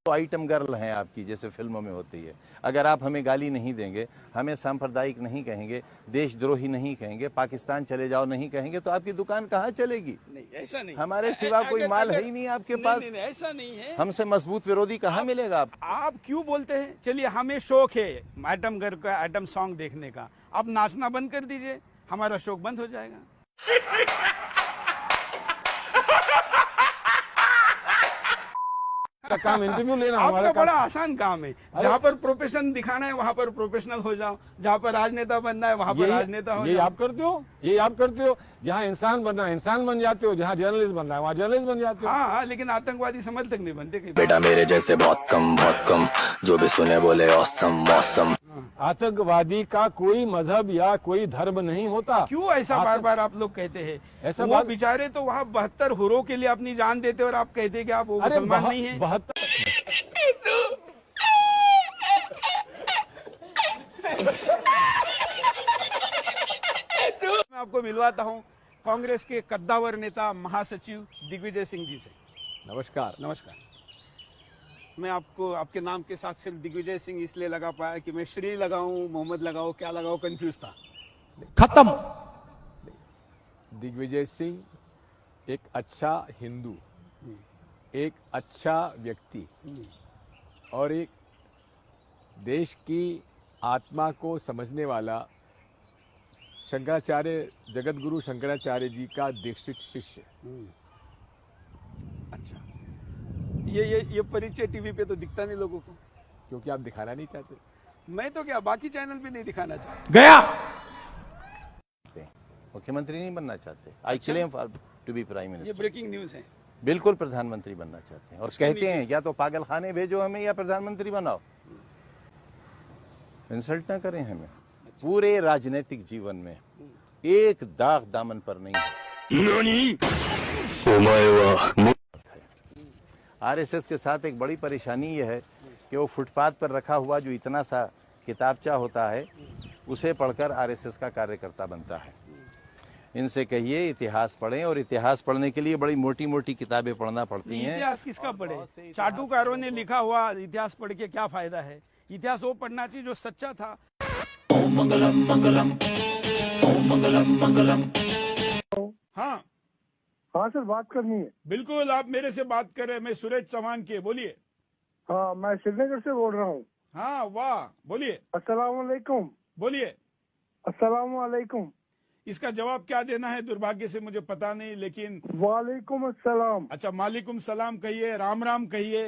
तो item girl हैं आपकी, जैसे फिल्मों में होती है। अगर आप हमें गाली नहीं देंगे, हमें सांप्रदायिक नहीं कहेंगे, देशद्रोही नहीं कहेंगे, पाकिस्तान चले जाओ नहीं कहेंगे, तो आपकी दुकान कहाँ चलेगी? नहीं, ऐसा नहीं। हमारे सिवा कोई माल है ही नहीं आपके पास। नहीं, ऐसा नहीं है। हमसे मजबूत विरोधी कहाँ मिलेगा आप क्यों बोलते हैं? चलिए, हमें शौक है आइटम गर्ल का, आइटम सॉन्ग देखने का। आप नाचना बंद कर दीजिए, हमारा शौक बंद हो जाएगा। का काम इंटरव्यू लेना आपका हमारा बड़ा आसान काम है। जहाँ पर प्रोफेशन दिखाना है वहाँ पर प्रोफेशनल हो जाओ, जहाँ पर राजनेता बनना है वहाँ पर राजनेता हो जाओ। ये आप करते हो, ये आप करते हो। जहाँ इंसान बनना है इंसान बन जाते हो, जहाँ जर्नलिस्ट बनना है वहाँ जर्नलिस्ट बन जाते हो। हाँ, लेकिन आतंकवादी समर्थक नहीं बनते। बेटा मेरे जैसे बहुत कम जो भी सुने बोले औसम मौसम। आतंकवादी का कोई मजहब या कोई धर्म नहीं होता। क्यों ऐसा बार बार आप लोग कहते हैं? ऐसा वो बेचारे तो वहाँ 72 हुरों के लिए अपनी जान देते और आप कहते हैं कि आप वो मुसलमान नहीं है। 72 मैं आपको मिलवाता हूँ कांग्रेस के कद्दावर नेता महासचिव दिग्विजय सिंह जी से। नमस्कार। नमस्कार। मैं आपको आपके नाम के साथ सिर्फ दिग्विजय सिंह इसलिए लगा पाया कि मैं श्री लगाऊं, मोहम्मद लगाऊं, क्या लगाऊं, कंफ्यूज था। खत्म। दिग्विजय सिंह एक अच्छा हिंदू, एक अच्छा व्यक्ति और एक देश की आत्मा को समझने वाला शंकराचार्य, जगत गुरु शंकराचार्य जी का दीक्षित शिष्य। अच्छा, ये परिचय टीवी पे तो दिखता नहीं लोगों को, क्योंकि आप दिखाना नहीं चाहते। मैं तो क्या बाकी चैनल पे नहीं दिखाना चाहता। गया। मुख्यमंत्री नहीं बनना चाहते। I claim to be prime ये मिनिस्टर। ब्रेकिंग न्यूज है। बिल्कुल प्रधानमंत्री बनना चाहते हैं और कहते हैं या तो पागल खाने भेजो हमें या प्रधानमंत्री बनाओ। इंसल्ट ना करें हमें। पूरे राजनीतिक जीवन में एक दाग दामन पर नहीं है। आरएसएस के साथ एक बड़ी परेशानी यह है कि वो फुटपाथ पर रखा हुआ जो इतना सा किताबचा होता है उसे पढ़कर आरएसएस का कार्यकर्ता बनता है। इनसे कहिए इतिहास पढ़ें, और इतिहास पढ़ने के लिए बड़ी मोटी मोटी किताबें पढ़ना पड़ती हैं। इतिहास किसका पढ़े? चाटुकारों ने लिखा हुआ इतिहास पढ़ के क्या फायदा है? इतिहास वो पढ़ना चाहिए जो सच्चा था। ओम मंगलम मंगलम, ओम मंगलम मंगलम। हाँ हाँ सर, बात करनी है। बिल्कुल, आप मेरे से बात कर रहे हैं। मैं सुरेश चौहान के, बोलिए। हाँ, मैं श्रीनगर से बोल रहा हूँ। हाँ, वाह, बोलिए। अस्सलाम वालेकुम। बोलिए। अस्सलाम वालेकुम। इसका जवाब क्या देना है दुर्भाग्य से मुझे पता नहीं, लेकिन वालेकुम अस्सलाम। अच्छा, मालिकुम सलाम कहिए, राम राम कहिए।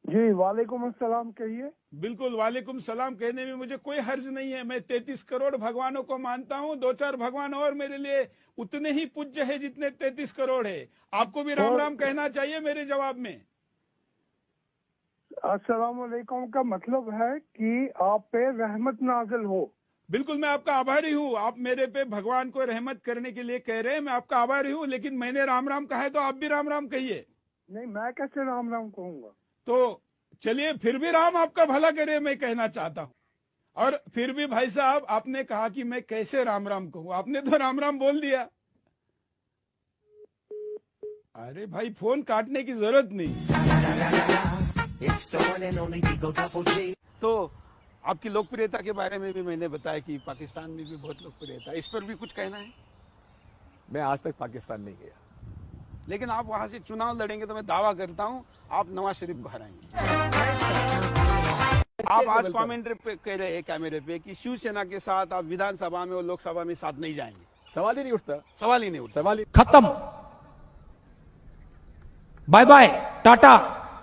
जी, वालेकुम अस्सलाम कहिए। बिल्कुल, वालेकुम सलाम कहने में मुझे कोई हर्ज नहीं है। मैं 33 करोड़ भगवानों को मानता हूँ। 2-4 भगवान और मेरे लिए उतने ही पूज्य है जितने 33 करोड़ है। आपको भी राम राम कहना चाहिए मेरे जवाब में। अस्सलाम वालेकुम का मतलब है कि आप पे रहमत नाजिल हो। बिल्कुल, मैं आपका आभारी हूँ। आप मेरे पे भगवान को रहमत करने के लिए कह रहे हैं, मैं आपका आभारी हूँ। लेकिन मैंने राम राम कहा है तो आप भी राम राम कहिए। नहीं, मैं कैसे राम राम कहूँगा? तो चलिए, फिर भी राम आपका भला करे, मैं कहना चाहता हूँ। और फिर भी भाई साहब, आपने कहा कि मैं कैसे राम राम कहूँ, आपने तो राम राम बोल दिया। अरे भाई, फोन काटने की जरूरत नहीं। तो आपकी लोकप्रियता के बारे में भी मैंने बताया कि पाकिस्तान में भी बहुत लोकप्रियता, इस पर भी कुछ कहना है? मैं आज तक पाकिस्तान नहीं गया, लेकिन आप वहां से चुनाव लड़ेंगे तो मैं दावा करता हूं आप नवाज शरीफ को हराएंगे। आप आज कमेंट्री पे कह रहे हैं कैमरे पे कि शिवसेना के साथ आप विधानसभा में और लोकसभा में साथ नहीं जाएंगे। सवाल ही नहीं उठता। सवाल ही नहीं उठता। सवाल ही खत्म। Bye bye, tata,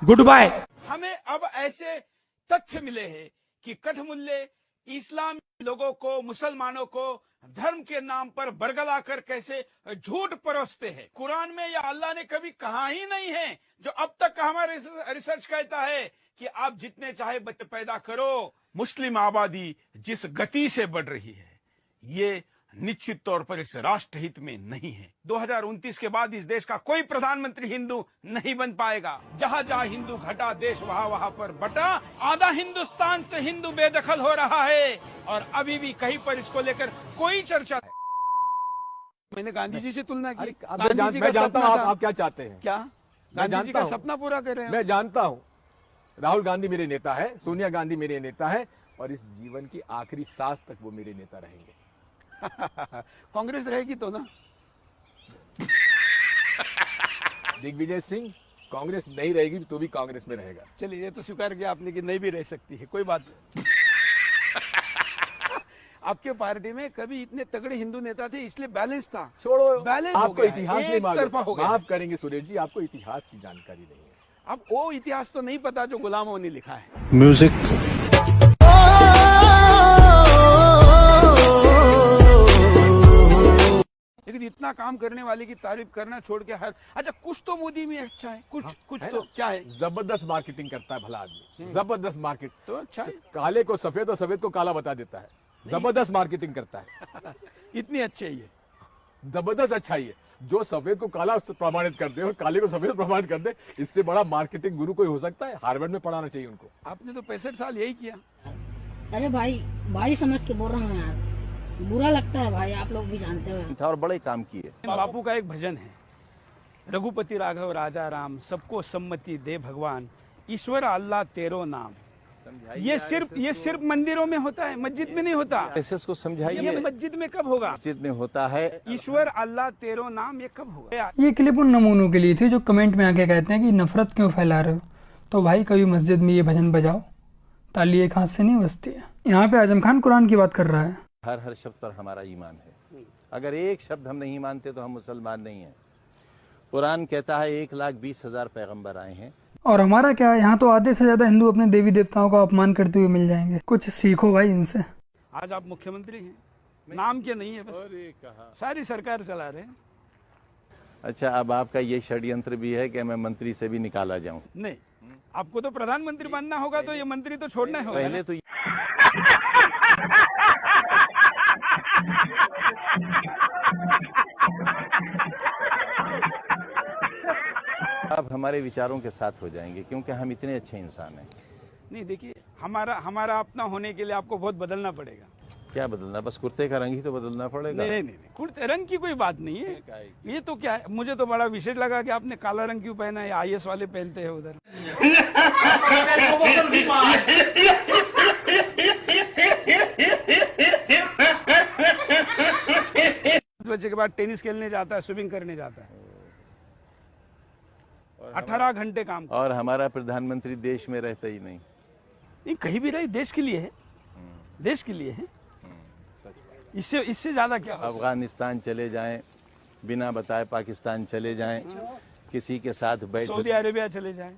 good bye. हमें अब ऐसे तथ्य मिले हैं कि कठमुल्ले इस्लाम लोगों को, मुसलमानों को धर्म के नाम पर बरगला कर कैसे झूठ परोसते हैं। कुरान में या अल्लाह ने कभी कहा ही नहीं है, जो अब तक हमारे रिसर्च कहता है कि आप जितने चाहे बच्चे पैदा करो। मुस्लिम आबादी जिस गति से बढ़ रही है, ये निश्चित तौर पर इस राष्ट्र हित में नहीं है। 2029 के बाद इस देश का कोई प्रधानमंत्री हिंदू नहीं बन पाएगा। जहां जहां हिंदू घटा, देश वहां वहां पर बटा। आधा हिंदुस्तान से हिंदू बेदखल हो रहा है और अभी भी कहीं पर इसको लेकर कोई चर्चा है। मैंने गांधी जी से तुलना की। मैं जानता हूँ आप क्या चाहते हैं। क्या गांधी जी का सपना पूरा कर रहे हैं? मैं जानता हूँ, राहुल गांधी मेरे नेता है, सोनिया गांधी मेरे नेता है, और इस जीवन की आखिरी सांस तक वो मेरे नेता रहेंगे। कांग्रेस रहेगी तो ना। दिग्विजय सिंह, कांग्रेस नहीं रहेगी तो भी कांग्रेस में रहेगा। चलिए, ये तो स्वीकार किया आपने कि नहीं भी रह सकती है, कोई बात नहीं। आपके पार्टी में कभी इतने तगड़े हिंदू नेता थे, इसलिए बैलेंस था। छोड़ो, बैलेंस हो आपको गया, इतिहास नहीं एक तरफा हो मालूम। गया। माफ करेंगे सुरेश जी, आपको इतिहास की जानकारी नहीं है। अब वो इतिहास तो नहीं पता जो गुलामों ने लिखा है। लेकिन इतना काम करने वाले की तारीफ करना छोड़ के हर, अच्छा कुछ तो मोदी में अच्छा है, कुछ है तो ना? क्या है? जबरदस्त मार्केटिंग करता है भला आदमी, जबरदस्त मार्केट। तो अच्छा है। काले को सफेद और सफेद को काला बता देता है, जबरदस्त मार्केटिंग करता है। इतनी अच्छे ही है। जबरदस्त अच्छाई है, जो सफेद को काला प्रमाणित कर दे और काले को सफेद प्रमाणित कर दे, इससे बड़ा मार्केटिंग गुरु कोई हो सकता है? हार्वर्ड में पढ़ाना चाहिए उनको। आपने तो 65 साल यही किया। अरे भाई समझ के बोल रहा हूँ यार, बुरा लगता है भाई, आप लोग भी जानते हो। था और बड़े काम किए। बापू का एक भजन है, रघुपति राघव राजा राम, सबको सम्मति दे भगवान, ईश्वर अल्लाह तेरो नाम। ये सिर्फ मंदिरों में होता है, मस्जिद में नहीं होता। आरएसएस को समझाइए, ये मस्जिद में कब होगा? मस्जिद में होता है। ईश्वर अल्लाह तेरो नाम, ये कब होगा? ये क्लिप उन नमूनों के लिए थी जो कमेंट में आके कहते हैं कि नफरत क्यों फैला रहे हो। तो भाई कभी मस्जिद में ये भजन बजाओ, ताली एक हाथ से नहीं बजती है। यहाँ पे आजम खान कुरान की बात कर रहा है। हर शब्द पर हमारा ईमान है। अगर एक शब्द हम नहीं मानते तो हम मुसलमान नहीं हैं। कुरान कहता है 1,20,000 पैगंबर आए हैं। और हमारा क्या है, यहाँ तो आधे से ज्यादा हिंदू अपने देवी देवताओं का अपमान करते हुए मिल जाएंगे। कुछ सीखो भाई इनसे। आज आप मुख्यमंत्री हैं, नाम के नहीं है, बस सारी सरकार चला रहे हैं। अच्छा, अब आपका ये षड्यंत्र भी है कि मैं मंत्री से भी निकाला जाऊं? नहीं, आपको तो प्रधानमंत्री बनना होगा, तो ये मंत्री तो छोड़ना होगा। पहले तो आप हमारे विचारों के साथ हो जाएंगे, क्योंकि हम इतने अच्छे इंसान हैं। नहीं, देखिए, हमारा अपना होने के लिए आपको बहुत बदलना पड़ेगा। क्या बदलना? बस कुर्ते का रंग ही तो बदलना पड़ेगा। नहीं, कुर्ते रंग की कोई बात नहीं है। ये तो क्या है, मुझे तो बड़ा विशेष लगा कि आपने काला रंग क्यों पहना है। IAS वाले पहनते हैं उधर। बच्चे के बाद टेनिस खेलने जाता है, स्विमिंग करने जाता है, 18 घंटे काम। और हमारा प्रधानमंत्री देश में रहता ही नहीं। कहीं भी रहे, देश के लिए है, देश के लिए है। इससे ज्यादा क्या? अफगानिस्तान चले जाएं, बिना बताए पाकिस्तान चले जाएं, किसी के साथ बैठ, सऊदी अरेबिया चले जाएं,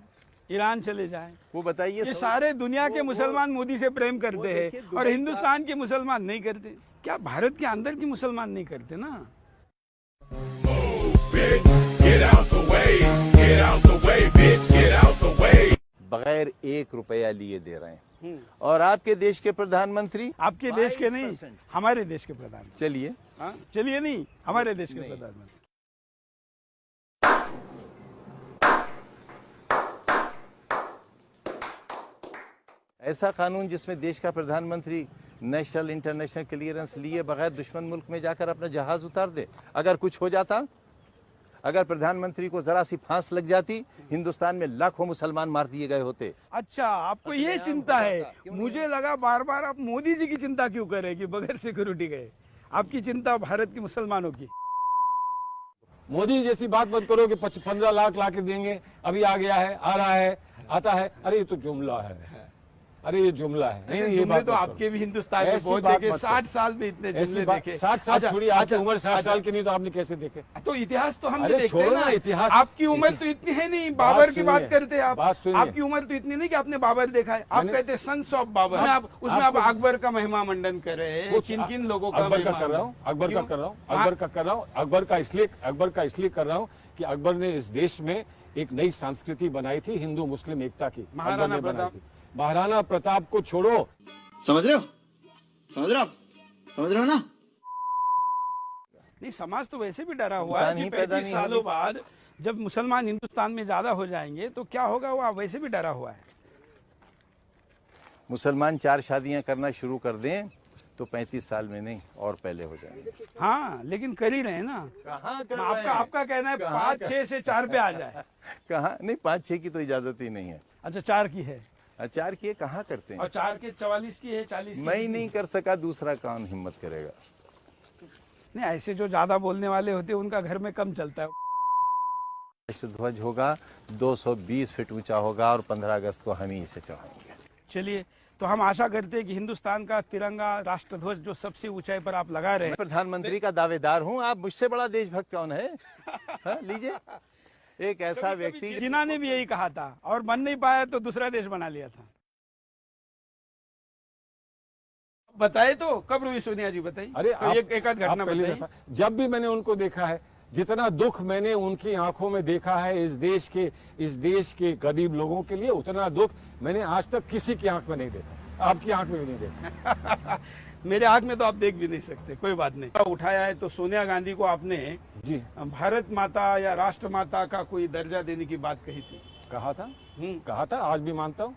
ईरान चले जाएं, वो बताइए। ये सारे दुनिया के मुसलमान मोदी से प्रेम करते हैं और हिंदुस्तान के मुसलमान नहीं करते। क्या भारत के अंदर के मुसलमान नहीं करते ना? बगैर 1 रुपया लिए दे रहे हैं। और आपके देश के प्रधानमंत्री, आपके देश के नहीं, हमारे देश के प्रधानमंत्री। चलिए, चलिए नहीं, हमारे देश के प्रधानमंत्री। ऐसा कानून जिसमें देश का प्रधानमंत्री नेशनल इंटरनेशनल क्लियरेंस लिए बगैर दुश्मन मुल्क में जाकर अपना जहाज उतार दे। अगर कुछ हो जाता, अगर प्रधानमंत्री को जरा सी फांस लग जाती, हिंदुस्तान में लाखों मुसलमान मार दिए गए होते। अच्छा, आपको ये चिंता है। मुझे लगा बार बार आप मोदी जी की चिंता क्यों करें कि बगैर सिक्योरिटी गए। आपकी चिंता भारत के मुसलमानों की। मोदी जैसी बात मत करो कि 15 लाख ला के देंगे, अभी आ गया है, आ रहा है, आता है। अरे ये तो जुमला है, अरे ये जुमला है। नहीं, ये बात तो आपके भी हिंदुस्तान में बहुत देखे, 60 साल में इतने जुमले देखे। 60 साल छोड़िए, आपकी उम्र 60 साल की नहीं, तो आपने कैसे देखे? तो इतिहास तो हमने देखते छोड़ो हैं ना इतिहास। आपकी उम्र तो इतनी है नहीं, बाबर की बात करते हैं आप। बात सुनिए। आपकी उम्र तो इतनी नहीं कि आपने बाबर देखा है। आप कहते हैं सन्स ऑफ बाबर। उसमें आप अकबर का महिमा मंडन कर रहे हैं। किन किन लोगों का? अकबर का कर रहा हूँ, अकबर का कर रहा हूँ, अकबर का कर रहा हूँ, अकबर का इसलिए कर रहा हूँ कि अकबर ने इस देश में एक नई संस्कृति बनाई थी, हिंदू मुस्लिम एकता की। महाराणा प्रताप। महाराणा प्रताप को छोड़ो, समझ रहे हो ना? नहीं, समाज तो वैसे भी डरा हुआ है कि 35 सालों बाद जब मुसलमान हिंदुस्तान में ज्यादा हो जाएंगे तो क्या होगा, वो वैसे भी डरा हुआ है। मुसलमान 4 शादियां करना शुरू कर दें तो 35 साल में नहीं और पहले हो जाएंगे। हाँ, लेकिन कर ही रहे हैं ना। कहाँ कर रहे हैं? आपका कहना है 5, 6 से 4 पे आ जाए। कहाँ नहीं, 5-6 की तो इजाजत ही नहीं है। अच्छा, 4 की है 4 की कहाँ करते हैं? और 4 के 44 की है, 40 की मैं है। ही नहीं कर सका, दूसरा कौन हिम्मत करेगा? नहीं, ऐसे जो ज्यादा बोलने वाले होते हैं उनका घर में कम चलता है। राष्ट्र ध्वज होगा 220 फीट ऊंचा होगा और 15 अगस्त को हम ही इसे चढ़ाएंगे। चलिए, तो हम आशा करते हैं कि हिंदुस्तान का तिरंगा राष्ट्रध्वज जो सबसे ऊंचाई पर आप लगा रहे हैं। मैं प्रधानमंत्री का दावेदार हूं, आप मुझसे बड़ा देशभक्त कौन है? हाँ, लीजिए, एक ऐसा व्यक्ति जिन्ना ने भी यही कहा था और बन नहीं पाया तो दूसरा देश बना लिया था। बताए तो कब रुई सोनिया जी, बताइए। अरे तो एक आध घटना बताइए। जब भी मैंने उनको देखा है, जितना दुख मैंने उनकी आंखों में देखा है इस देश के गरीब लोगों के लिए, उतना दुख मैंने आज तक किसी की आंख में नहीं देखा। आपकी आंख में भी नहीं देखा। मेरे आंख में तो आप देख भी नहीं सकते, कोई बात नहीं। उठाया है तो सोनिया गांधी को आपने जी भारत माता या राष्ट्र माता का कोई दर्जा देने की बात कही थी। कहा था, आज भी मानता हूँ,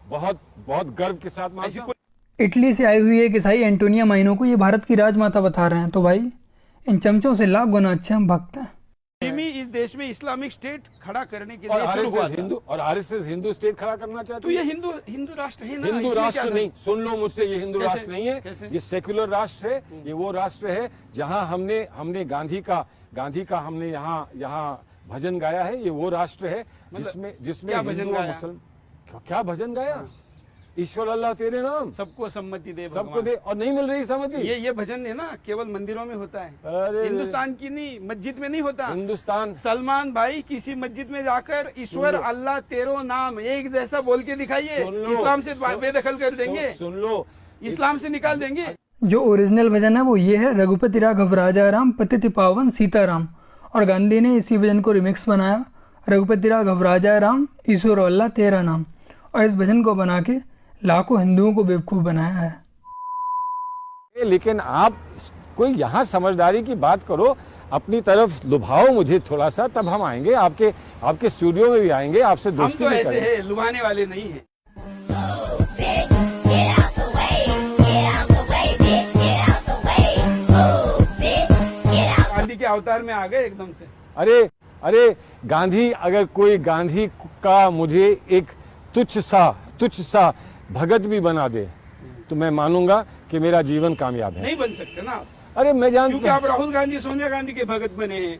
बहुत बहुत गर्व के साथ मानता हूँ। इटली से आई हुई एक ईसाई एंटोनिया माइनो को ये भारत की राजमाता बता रहे हैं। तो भाई इन चमचों से लाख गुना अच्छे हम भक्त हैं। इस देश में इस्लामिक स्टेट खड़ा करने के लिए शुरू हुआ था। और आरएसएस हिंदू स्टेट खड़ा करना चाहते तो ये हिंदू राष्ट्र है ना? हिंदू राष्ट्र नहीं, सुन लो मुझसे, ये हिंदू कैसे? राष्ट्र नहीं है। कैसे? ये सेक्युलर राष्ट्र है। ये वो राष्ट्र है जहां हमने गांधी का हमने यहाँ भजन गाया है। ये वो राष्ट्र है जिसमें क्या भजन हिंदू और गाया? मुसलमान क्या भजन गाया? ईश्वर अल्लाह तेरे नाम, सबको सम्मति दे सबको भगवान। दे, और नहीं मिल रही समझ। ये भजन है ना, केवल मंदिरों में होता है, अरे हिंदुस्तान की नहीं, मस्जिद में नहीं होता। हिंदुस्तान सलमान भाई किसी मस्जिद में जाकर ईश्वर अल्लाह तेरो नाम एक जैसा बोल के दिखाइए, इस्लाम से बेदखल कर देंगे, सुन लो, इस्लाम से निकाल देंगे। जो ओरिजिनल भजन है वो ये है, रघुपति राघव राजा राम पतित पावन सीताराम। और गांधी ने इसी भजन को रिमिक्स बनाया, रघुपति राघव राजा राम ईश्वर अल्लाह तेरा नाम। और इस भजन को बना के लाखों हिंदुओं को बेवकूफ बनाया है। लेकिन आप कोई यहाँ समझदारी की बात करो, अपनी तरफ लुभाओ मुझे थोड़ा सा, तब हम आएंगे आपके स्टूडियो में भी आएंगे, आपसे हम दोस्ती तो भी ऐसे करेंगे। है, लुभाने वाले नहीं है। गांधी के अवतार में आ गए एकदम से। अरे गांधी, अगर कोई गांधी का मुझे एक तुच्छ सा भगत भी बना दे तो मैं मानूंगा कि मेरा जीवन कामयाब है। नहीं बन सकते ना आप। अरे मैं जानता क्योंकि आप राहुल गांधी सोनिया गांधी के भगत बने हैं।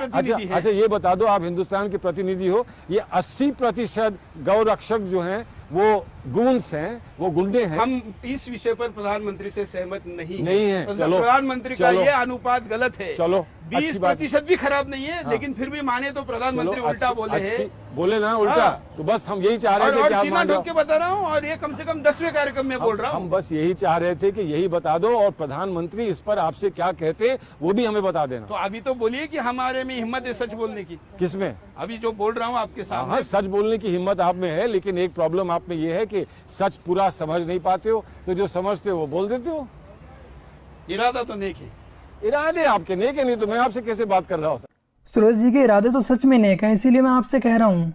अच्छा, ये बता दो, आप हिंदुस्तान के प्रतिनिधि हो, ये 80% गौ रक्षक जो हैं वो गूंस हैं, वो गुंडे हैं। हम इस विषय पर प्रधानमंत्री से सहमत नहीं है। चलो, प्रधानमंत्री का ये अनुपात गलत है। चलो, 20% भी खराब नहीं है। हाँ। लेकिन फिर भी माने तो प्रधानमंत्री उल्टा बोले है। बोले ना उल्टा। हाँ। तो बस हम यही चाह रहे थे कि आप सीना ठोक के बता रहा हूँ, और ये कम से कम 10वें कार्यक्रम में बोल रहा हूँ। हम बस यही चाह रहे थे कि यही बता दो, और प्रधानमंत्री इस पर आपसे क्या कहते वो भी हमें बता देना। तो अभी तो बोलिए कि हमारे में हिम्मत है सच बोलने की। किसमें? अभी जो बोल रहा हूँ आपके सामने। हाँ, सच बोलने की हिम्मत आप में है, लेकिन एक प्रॉब्लम आप में ये है कि सच पूरा समझ नहीं पाते हो, तो जो समझते हो वो बोल देते हो। इरादा तो नेक है। इरादे आपके नेक है, नहीं तो मैं आपसे कैसे बात कर रहा होता। सूरज जी के इरादे तो सच में नेक हैं, इसीलिए मैं आपसे कह रहा हूँ,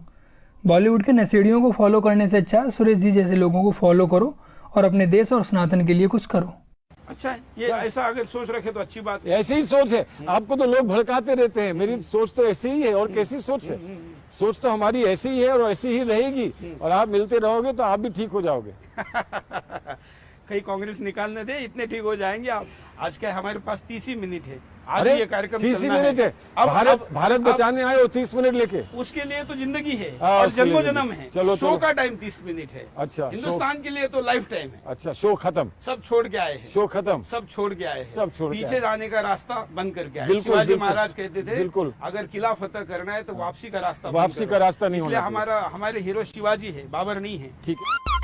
बॉलीवुड के नशेड़ियों को फॉलो करने से अच्छा सूरज जी जैसे लोगों को फॉलो करो और अपने देश और सनातन के लिए कुछ करो। अच्छा है, ये ऐसा अगर सोच रखे तो अच्छी बात है। ऐसी ही सोच है। आपको तो लोग भड़काते रहते हैं, मेरी सोच तो ऐसी ही है। और कैसी सोच है? सोच तो हमारी ऐसी ही है और ऐसी ही रहेगी, और आप मिलते रहोगे तो आप भी ठीक हो जाओगे। कहीं कांग्रेस निकालने दे, इतने ठीक हो जाएंगे आप। आज क्या हमारे पास 30 ही मिनट है। आज अरे ये कार्यक्रम 30 चलना मिनट है। भारत बचाने आए हो 30 मिनट लेके। उसके लिए तो जिंदगी है हाँ, और उसके लिए जन्मोजन्म है। चलो, शो चलो। का टाइम 30 मिनट है। अच्छा, हिंदुस्तान के लिए तो लाइफ टाइम है। अच्छा, शो खत्म। सब छोड़ के आए हैं। शो खत्म। सब छोड़ के आए हैं। सब छोड़ के पीछे आए। जाने का रास्ता बंद करके आए। बिल्कुल, शिवाजी बिल्कुल। महाराज कहते थे, बिल्कुल। अगर किला फतह करना है तो वापसी का रास्ता बंद वापसी करो। का रास्ता नहीं होना इसलिए हमारे हीरो शिवाजी है, बाबर नहीं है। ठीक है।